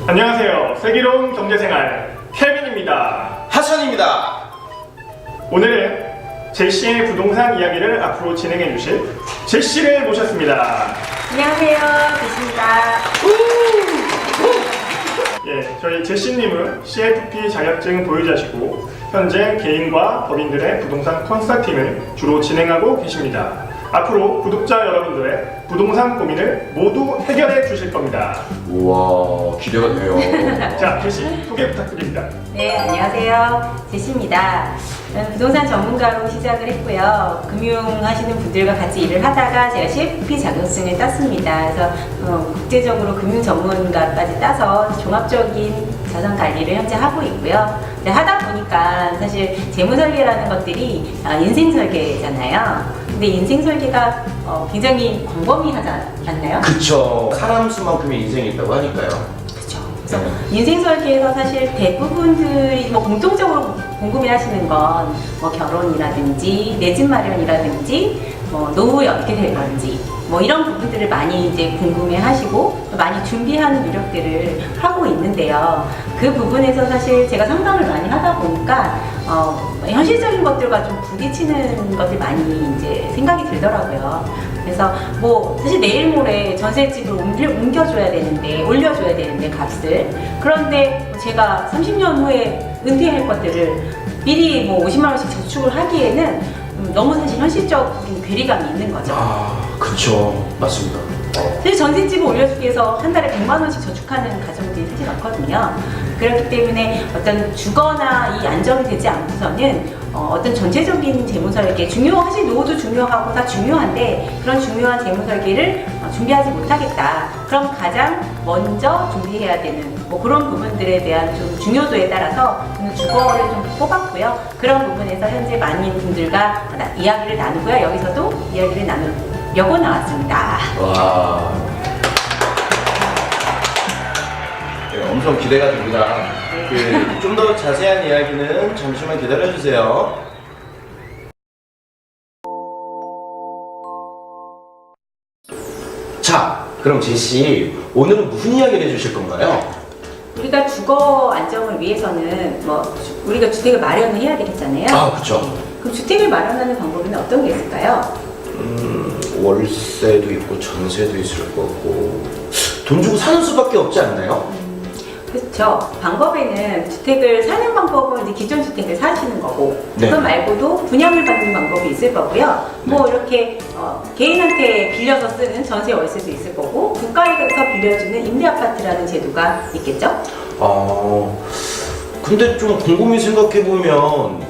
안녕하세요. 슬기로운 경제생활 케빈입니다. 하천입니다. 오늘은 제시의 부동산 이야기를 앞으로 진행해 주실 제시를 모셨습니다. 안녕하세요, 제시입니다. 예, 저희 제시님은 CFP 자격증 보유자시고 현재 개인과 법인들의 부동산 컨설팅을 주로 진행하고 계십니다. 앞으로 구독자 여러분들의 부동산 고민을 모두 해결해 주실 겁니다. 우와, 기대가 돼요. 자, 제시 소개 부탁드립니다. 네, 안녕하세요. 제시입니다. 저는 부동산 전문가로 시작을 했고요. 금융하시는 분들과 같이 일을 하다가 제가 CFP 자격증을 땄습니다. 그래서 국제적으로 금융 전문가까지 따서 종합적인 자산 관리를 현재 하고 있고요. 하다 보니까 사실 재무 설계라는 것들이 인생 설계잖아요. 근데 인생 설계가 굉장히 광범위하지 않나요? 그쵸. 사람 수만큼의 인생이 있다고 하니까요. 그렇죠. 그래서 인생 설계에서 사실 대부분들이 공통적으로 궁금해하시는 건 결혼이라든지 내 집 마련이라든지 노후에 어떻게 될 건지 이런 부분들을 많이 이제 궁금해하시고 많이 준비하는 노력들을 하고 있는데요. 그 부분에서 사실 제가 상담을 많이 하다 보니까 현실적인 것들과 좀 부딪히는 것들이 많이 이제 생각이 들더라고요. 그래서 사실 내일 모레 전셋집을 옮겨줘야 되는데 올려줘야 되는데 값을 그런데 제가 30년 후에 은퇴할 것들을 미리 50만 원씩 저축을 하기에는 너무 사실 현실적인 괴리감이 있는 거죠. 그쵸. 맞습니다. 사실 전셋집을 올려주기 위해서 한 달에 100만 원씩 저축하는 가정들이 사실 많거든요. 그렇기 때문에 어떤 주거나 이 안정이 되지 않고서는 어떤 전체적인 재무설계, 사실 노후도 중요하고 다 중요한데 그런 중요한 재무설계를 준비하지 못하겠다. 그럼 가장 먼저 준비해야 되는 그런 부분들에 대한 좀 중요도에 따라서 저는 주거를 좀 뽑았고요. 그런 부분에서 현재 많은 분들과 이야기를 나누고요. 여기서도 이야기를 나누려고 나왔습니다. 와. 네, 엄청 기대가 됩니다. 좀 더 자세한 이야기는 잠시만 기다려주세요. 자, 그럼 제시, 오늘은 무슨 이야기를 해주실 건가요? 우리가 주거 안정을 위해서는 우리가 주택을 마련을 해야 되겠잖아요. 그쵸. 그럼 주택을 마련하는 방법은 어떤 게 있을까요? 월세도 있고 전세도 있을 거고 돈 주고 사는 수밖에 없지 않나요? 그렇죠. 방법에는 주택을 사는 방법은 이제 기존 주택을 사시는 거고 네. 그거 말고도 분양을 받는 방법이 있을 거고요. 네. 이렇게 개인한테 빌려서 쓰는 전세 월세도 있을 거고 국가에서 빌려주는 임대 아파트라는 제도가 있겠죠. 근데 좀 곰곰이 생각해 보면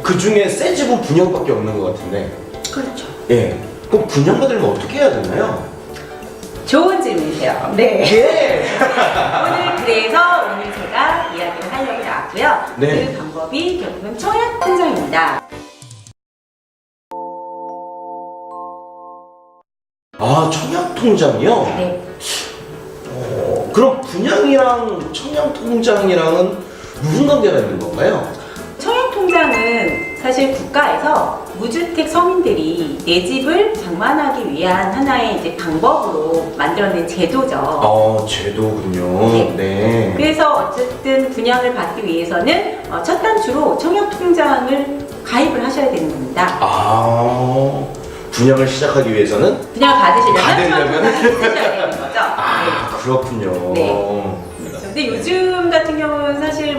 그 중에 새 집은 분양밖에 없는 것 같은데. 그렇죠. 예. 그럼 분양받으려면 어떻게 해야 되나요? 좋은 질문이세요. 네. 예. 오늘 제가 이야기를 하려고 나왔고요. 네. 그 방법이 결국은 청약통장입니다. 청약통장이요? 네. 그럼 분양이랑 청약통장이랑은 무슨 관계가 있는 건가요? 청약통장은 사실 국가에서 무주택 서민들이 내 집을 장만하기 위한 하나의 이제 방법으로 만들어낸 제도죠. 제도군요. 네. 그래서 어쨌든 분양을 받기 위해서는 첫 단추로 청약통장을 가입을 하셔야 되는 겁니다. 분양을 시작하기 위해서는? 분양을 받으시려면 받으려면? 쓰셔야 되는 거죠. 그렇군요. 네. 근데 요즘 같은 경우는 사실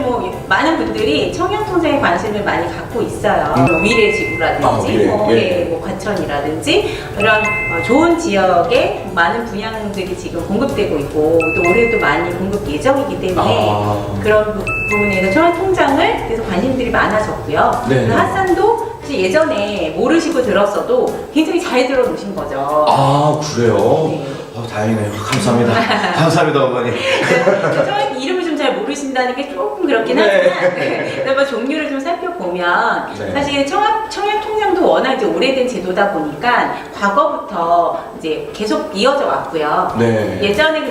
많은 분들이 청약통장에 관심을 많이 갖고 있어요. 미래 지구라든지 과천이라든지 이런 좋은 지역에 많은 분양들이 지금 공급되고 있고 또 올해도 많이 공급 예정이기 때문에 그런 부분에서 청약통장을 그래서 관심들이 많아졌고요. 네. 핫산도 예전에 모르시고 들었어도 굉장히 잘 들어놓으신 거죠. 그래요? 네. 다행이네요. 감사합니다. 감사합니다, 어머니. 청약 이름을 좀 잘 모르신다는 게 조금 그렇긴 하지만 종류를 좀 살펴보면 사실 청약통장도 워낙 이제 오래된 제도다 보니까 과거부터 이제 계속 이어져 왔고요. 예전에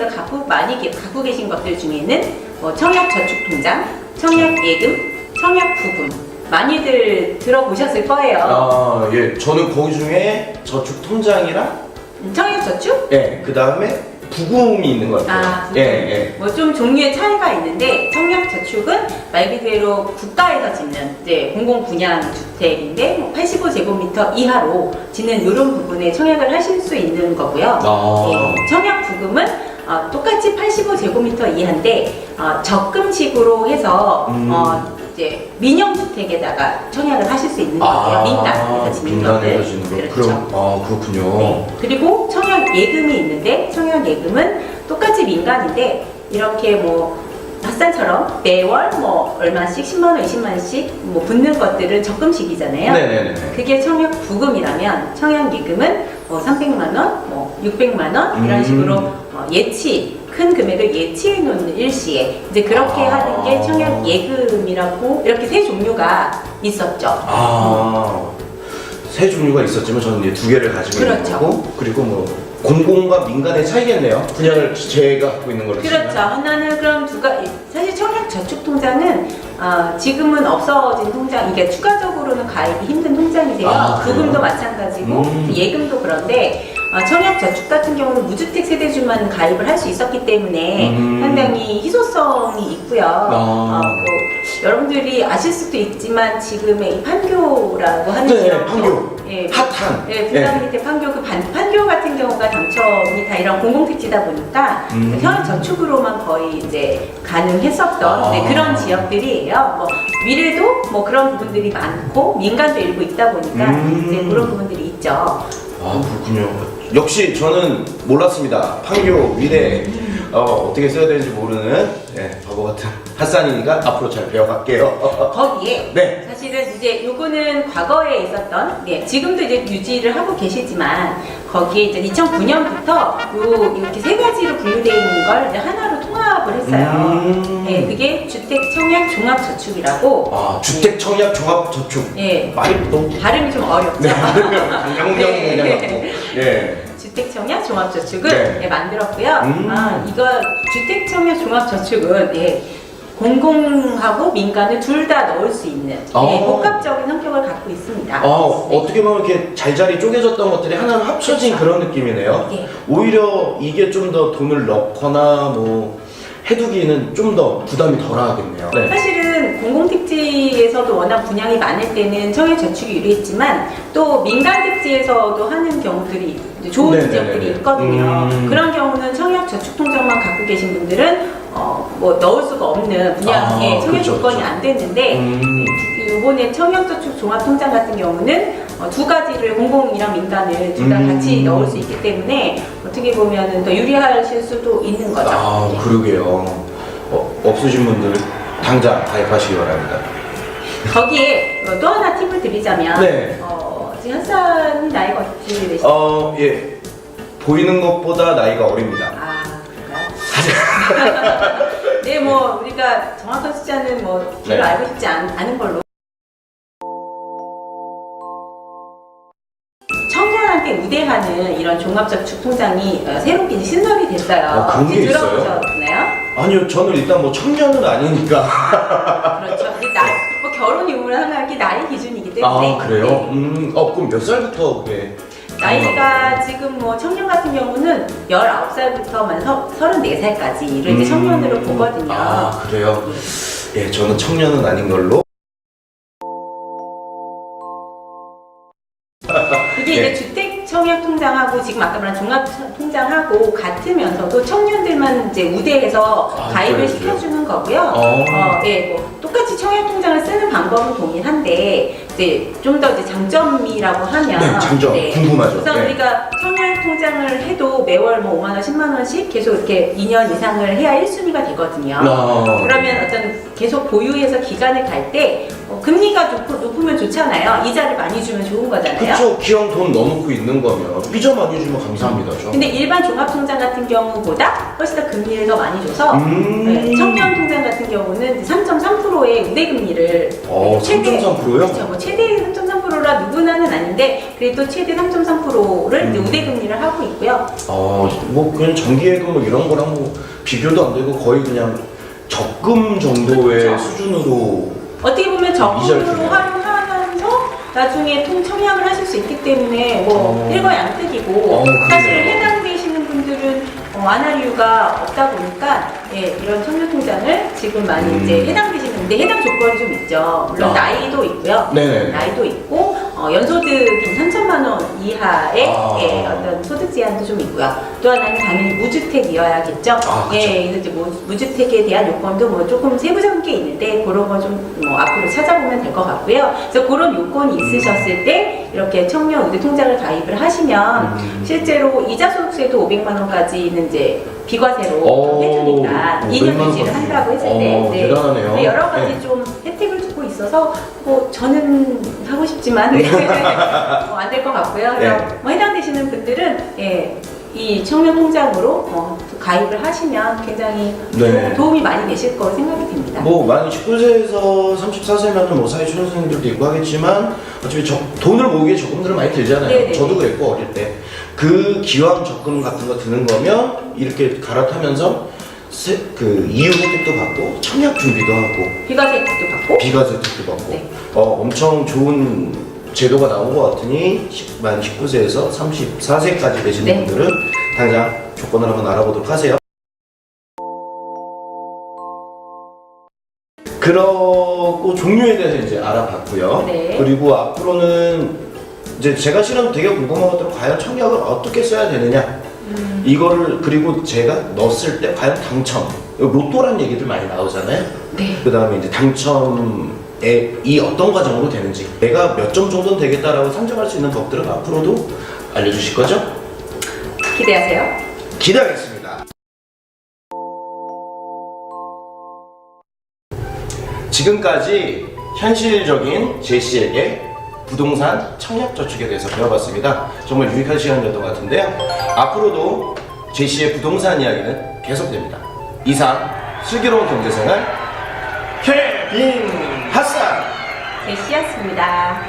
많이 갖고 계신 것들 중에는 청약저축통장, 청약예금, 청약부금 많이들 들어보셨을 거예요. 예. 저는 거기 중에 저축통장이랑 청약저축? 그 다음에 부금이 있는 것 같아요. 아, 예. 뭐 좀 종류의 차이가 있는데 청약저축은 말 그대로 국가에서 짓는 이제 공공분양주택인데 뭐 85제곱미터 이하로 짓는 이런 부분에 청약을 하실 수 있는 거고요. 예, 청약부금은 똑같이 85제곱미터 이하인데 적금식으로 해서 이제 민영주택에다가 청약을 하실 수 있는 거예요. 민간에서 짓는 민간에서 것들. 짓는 거. 그렇죠. 그렇군요. 네. 그리고 청약예금이 있는데 청약예금은 똑같이 민간인데 이렇게 뭐 핫산처럼 매월 뭐 얼마씩 10만 원, 20만 원씩 뭐 붙는 것들은 적금식이잖아요. 네네네. 그게 청약부금이라면 청약예금은 뭐 300만 원, 뭐 600만 원 이런 식으로 예치 큰 금액을 예치해 놓는 일시에 이제 그렇게 하는 게 청약예금이라고 이렇게 세 종류가 있었죠. 세 종류가 있었지만 저는 이제 두 개를 가지고 있는 그렇죠. 거고 그리고 뭐 공공과 민간의 차이겠네요. 분야를 제가 갖고 있는 걸로 그렇죠. 치면. 하나는 그럼 사실 청약저축통장은 지금은 없어진 통장, 이게 추가적으로는 가입이 힘든 통장이세요. 그래요? 부금도 마찬가지고 예금도 그런데 청약저축 같은 경우는 무주택 세대주만 가입을 할 수 있었기 때문에 상당히 희소성이 있고요. 아. 뭐 여러분들이 아실 수도 있지만 지금의 이 판교라고 하는 네, 지역도 판교. 예, 핫한. 예, 분당 밑에 판교 판교 같은 경우가 당첨이 다 이런 공공택지다 보니까 청약저축으로만 거의 이제 가능했었던 네, 그런 지역들이에요. 뭐 미래도 뭐 그런 부분들이 많고 민간도 일부 있다 보니까 이제 그런 부분들이 있죠. 그렇군요. 역시 저는 몰랐습니다. 판교, 미래 어떻게 써야 되는지 모르는 바보 같은 핫산이니까 앞으로 잘 배워갈게요. 거기에 네. 사실은 이제 요거는 과거에 있었던 지금도 이제 유지를 하고 계시지만 거기에 이제 2009년부터 이렇게 세 가지로 분류되어 있는 걸 이제 하나로 통합을 했어요. 네, 그게 주택청약종합저축이라고. 주택청약종합저축. 예. 말이 너무 발음이 좀 어렵죠. 네. 그냥 같고. 예. 주택청약종합저축을 만들었고요. 이거 주택청약종합저축은 공공하고 민간을 둘 다 넣을 수 있는 복합적인 성격을 갖고 있습니다. 어떻게 보면 이렇게 잘잘이 쪼개졌던 것들이 하나로 합쳐진 그런 느낌이네요. 네. 오히려 이게 좀 더 돈을 넣거나 뭐 해두기는 좀 더 부담이 덜하겠네요. 네. 사실은 공공택지에서도 워낙 분양이 많을 때는 청약저축이 유리했지만 또 민간택지에서도 하는 경우들이 좋은 지역들이 있거든요. 그런 경우는 청약저축통장만 갖고 계신 분들은 뭐 넣을 수가 없는 분양에 청약 조건이 안 됐는데 이번에 청약저축 종합통장 같은 경우는 두 가지를 공공이랑 민간을 둘 다 같이 넣을 수 있기 때문에 어떻게 보면 더 유리하실 수도 있는 거죠. 네. 그러게요. 없으신 분들 당장 가입하시기 바랍니다. 거기에 또 하나 팁을 드리자면 지금 핫산이 나이가 어떻게 되시죠? 예. 보이는 것보다 나이가 어립니다. 그런가요? 네, 뭐 우리가 정확한 숫자는 뭐 별로 알고 싶지 않은 걸로. 청년한테 우대하는 이런 종합저축 통장이 새롭게 이제 신설이 됐어요. 그런 게 있어요? 들어보셨나요? 아니요, 저는 일단 뭐 청년은 아니니까. 그렇죠. 뭐 결혼 유무를 하는 게 나이 기준이기 때문에. 그래요? 네. 그럼 몇 살부터 그게? 나이가 지금 뭐 청년 같은 경우는 19살부터 34살까지를 이제 청년으로 보거든요. 그래요? 예, 저는 청년은 아닌 걸로. 그게 이제 주택청약통장하고 지금 아까 말한 종합통장하고 같으면서도 청년들만 이제 우대해서 가입을 시켜주는 거고요. 뭐 똑같이 청약통장을 쓰는 방법은 동일한데 이제 좀 더 이제 장점이라고 하면 장점 궁금하죠. 우선 우리가 청약통장을 해도 매월 뭐 5만 원, 10만 원씩 계속 이렇게 2년 이상을 해야 1순위가 되거든요. 그러면 어떤 계속 보유해서 기간을 갈 때 금리가 높으면 좋잖아요. 이자를 많이 주면 좋은 거잖아요. 그렇죠. 기왕 돈 넣어놓고 있는 거면 이자 많이 주면 감사합니다. 근데 일반 종합통장 같은 경우보다 훨씬 더 금리를 더 많이 줘서 청년통장 같은 경우는 3.3%의 우대금리를 3.3%요? 그렇죠. 뭐 최대 3.3%라 누구나는 아닌데 그래도 최대 3.3%를 이제 우대금리를 하고 있고요. 뭐 그냥 정기예금 뭐 이런 거랑 뭐 비교도 안 되고 거의 그냥 적금 정도의 그렇죠. 수준으로 어떻게 보면 적금으로 활용하면서 나중에 청약을 하실 수 있기 때문에 뭐 일거양득이고 사실 해당되시는 분들 분들은 안 할 이유가 없다 보니까 예, 이런 청년통장을 지금 많이 이제 해당되시는데 해당 조건이 좀 있죠. 물론 나이도 있고요. 네네. 나이도 있고 연소득 좀 3천만 원 이하의 예, 어떤 소득 제한도 좀 있고요. 또 하나는 당연히 무주택이어야겠죠. 그쵸. 예, 그래서 이제 무주택에 대한 요건도 뭐 조금 세부적인 게 있는데 그런 거 좀 뭐 앞으로 찾아보면 될 것 같고요. 그래서 그런 요건이 있으셨을 때 이렇게 청년 우대 통장을 가입을 하시면 실제로 이자 소득세도 500만 원까지는 이제 비과세로 해주니까 2년 유지를 한다고 했을 때 대단하네요. 네, 여러 가지 네. 좀 혜택을 주고 있어서 뭐 저는 하고 싶지만 안 될 것 같고요. 그래서 네. 뭐 해당되시는 분들은 예, 이 청년 통장으로 가입을 하시면 굉장히 네. 도움이 많이 되실 거로 생각이 됩니다. 뭐 만약 19세에서 34세면 뭐 사회초년생들도 있고 하겠지만 어차피 돈을 모으기에 적금들은 많이 들잖아요. 네네네. 저도 그랬고 어릴 때 그 기왕 적금 같은 거 드는 거면 이렇게 갈아타면서 그 이유 혜택도 받고 청약 준비도 하고 비과세 혜택도 받고 비과세 혜택도 받고 네. 엄청 좋은 제도가 나온 것 같으니 만 19세에서 34세까지 되시는 네. 분들은 당장 조건을 한번 알아보도록 하세요. 그러고 종류에 대해서 이제 알아봤고요. 네. 그리고 앞으로는 이제 제가 실은 되게 궁금한 것들은 과연 청약을 어떻게 써야 되느냐. 이거를 그리고 제가 넣었을 때 과연 당첨, 로또란 얘기들 많이 나오잖아요. 네. 그 다음에 이제 당첨에 이 어떤 과정으로 되는지 내가 몇 점 정도는 되겠다라고 산정할 수 있는 법들은 앞으로도 알려주실 거죠? 기대하세요. 기대하겠습니다. 지금까지 현실적인 제시에게 부동산 청약저축에 대해서 배워봤습니다. 정말 유익한 시간이었던 것 같은데요. 앞으로도 제시의 부동산 이야기는 계속됩니다. 이상 슬기로운 경제생활 케빈 핫산 제시였습니다.